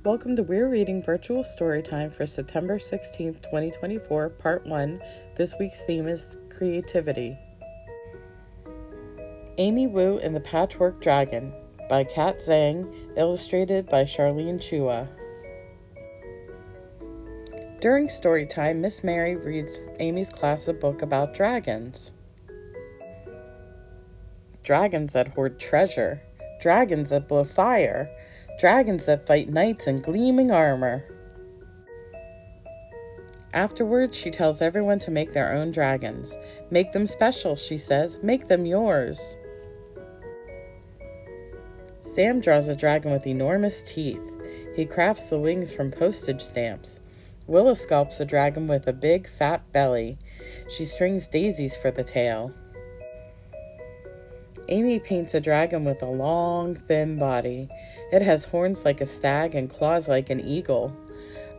Welcome to Weir Reading Virtual Storytime for September 16th, 2024, Part 1. This week's theme is creativity. Amy Wu and the Patchwork Dragon by Zhang, illustrated by Charlene Chua. During storytime, Miss Mary reads Amy's class a book about dragons. Dragons that hoard treasure. Dragons that blow fire. Dragons that fight knights in gleaming armor. Afterwards, she tells everyone to make their own dragons. Make them special, she says. Make them yours. Sam draws a dragon with enormous teeth. He crafts the wings from postage stamps. Willa sculpts a dragon with a big, fat belly. She strings daisies for the tail. Amy paints a dragon with a long, thin body. It has horns like a stag and claws like an eagle.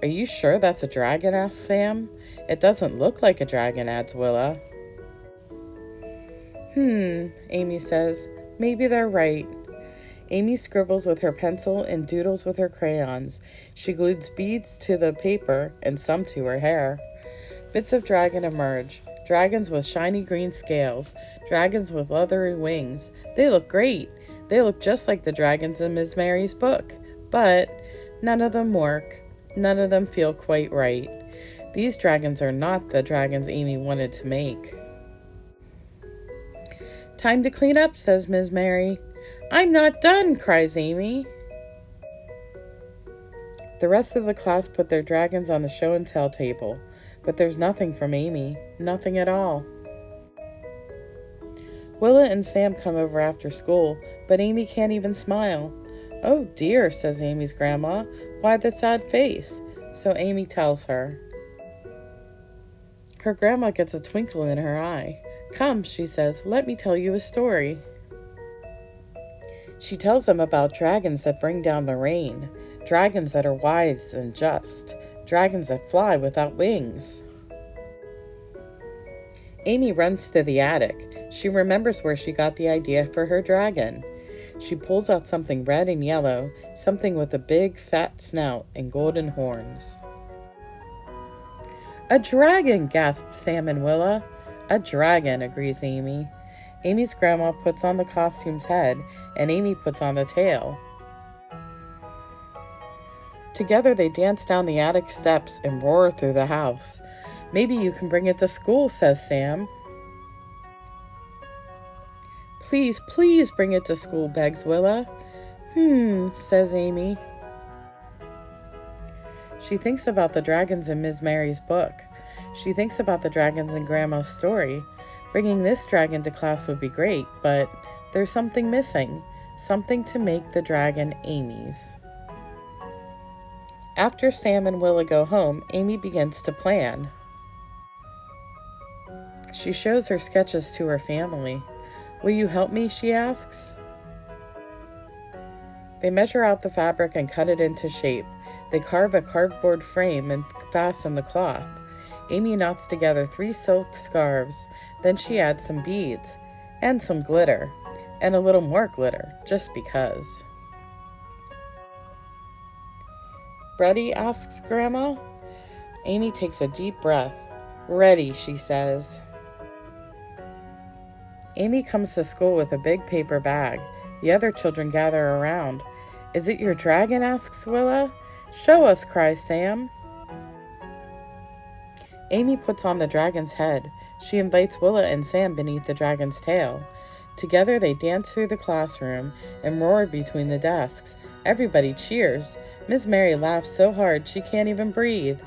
Are you sure that's a dragon? Asks Sam. It doesn't look like a dragon, adds Willa. Amy says. Maybe they're right. Amy scribbles with her pencil and doodles with her crayons. She glues beads to the paper and some to her hair. Bits of dragon emerge. Dragons with shiny green scales. Dragons with leathery wings. They look great. They look just like the dragons in Ms. Mary's book. But none of them work. None of them feel quite right. These dragons are not the dragons Amy wanted to make. Time to clean up, says Ms. Mary. I'm not done, cries Amy. The rest of the class put their dragons on the show and tell table. But there's nothing from Amy. Nothing at all. Willa and Sam come over after school, but Amy can't even smile. Oh dear, says Amy's grandma. Why the sad face? So Amy tells her. Her grandma gets a twinkle in her eye. Come, she says, let me tell you a story. She tells them about dragons that bring down the rain, dragons that are wise and just, dragons that fly without wings. Amy runs to the attic. She remembers where she got the idea for her dragon. She pulls out something red and yellow, something with a big, fat snout and golden horns. A dragon, gasps Sam and Willa. A dragon, agrees Amy. Amy's grandma puts on the costume's head, and Amy puts on the tail. Together they dance down the attic steps and roar through the house. Maybe you can bring it to school, says Sam. Please, please bring it to school, begs Willa. Says Amy. She thinks about the dragons in Ms. Mary's book. She thinks about the dragons in Grandma's story. Bringing this dragon to class would be great, but there's something missing. Something to make the dragon Amy's. After Sam and Willa go home, Amy begins to plan. She shows her sketches to her family. Will you help me? She asks. They measure out the fabric and cut it into shape. They carve a cardboard frame and fasten the cloth. Amy knots together 3 silk scarves. Then she adds some beads and some glitter and a little more glitter, just because. Ready? Asks Grandma. Amy takes a deep breath. Ready, she says. Amy comes to school with a big paper bag. The other children gather around. Is it your dragon? Asks Willa. Show us, cries Sam. Amy puts on the dragon's head. She invites Willa and Sam beneath the dragon's tail. Together they dance through the classroom and roar between the desks. Everybody cheers. Miss Mary laughs so hard she can't even breathe.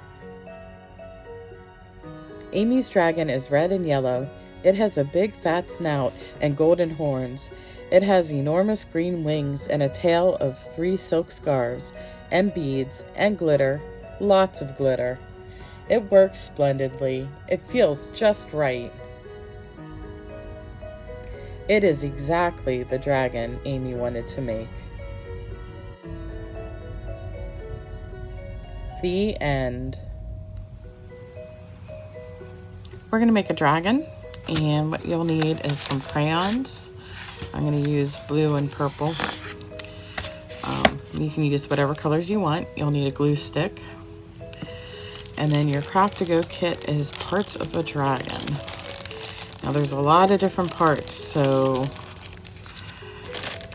Amy's dragon is red and yellow. It has a big fat snout and golden horns. It has enormous green wings and a tail of 3 silk scarves and beads and glitter, lots of glitter. It works splendidly. It feels just right. It is exactly the dragon Amy wanted to make. The end. We're going to make a dragon, and what you'll need is some crayons. I'm going to use blue and purple. You can use whatever colors you want. You'll need a glue stick. And then your Craft-to-Go kit is parts of a dragon. Now there's a lot of different parts, so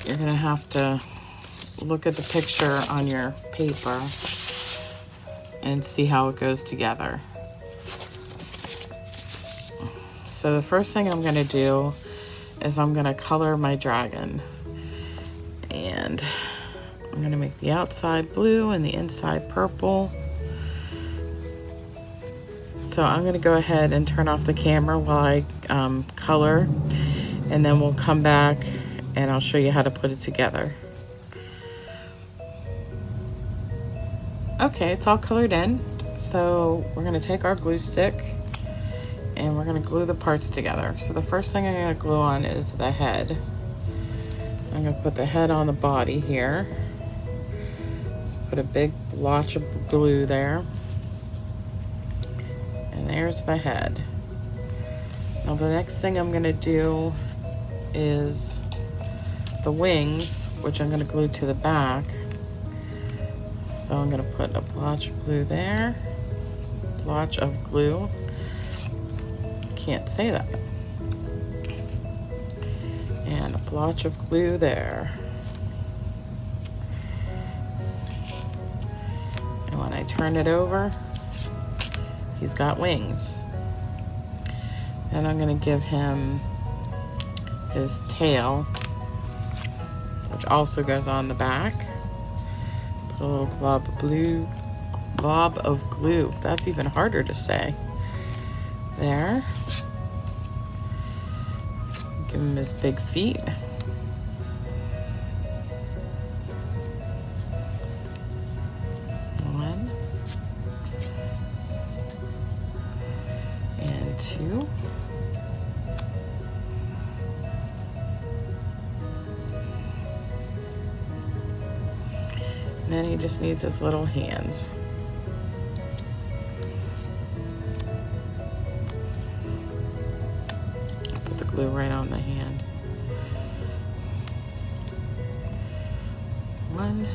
you're gonna have to look at the picture on your paper and see how it goes together. So the first thing I'm gonna do is I'm gonna color my dragon. And I'm gonna make the outside blue and the inside purple. So I'm gonna go ahead and turn off the camera while I color, and then we'll come back and I'll show you how to put it together. Okay, it's all colored in. So we're gonna take our glue stick and we're gonna glue the parts together. So the first thing I'm gonna glue on is the head. I'm gonna put the head on the body here. Just put a big blotch of glue there. And there's the head. Now the next thing I'm gonna do is the wings, which I'm gonna glue to the back. So I'm gonna put a blotch of glue there, blotch of glue. Can't say that. And a blotch of glue there. And when I turn it over, he's got wings. Then I'm gonna give him his tail, which also goes on the back. Put a little blob of glue. That's even harder to say. There. Give him his big feet. One. And two. And then he just needs his little hands. Put the glue right on the hand. One.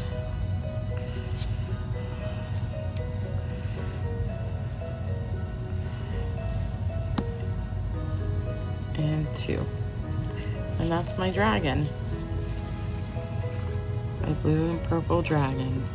And two. And that's my dragon. My blue and purple dragon.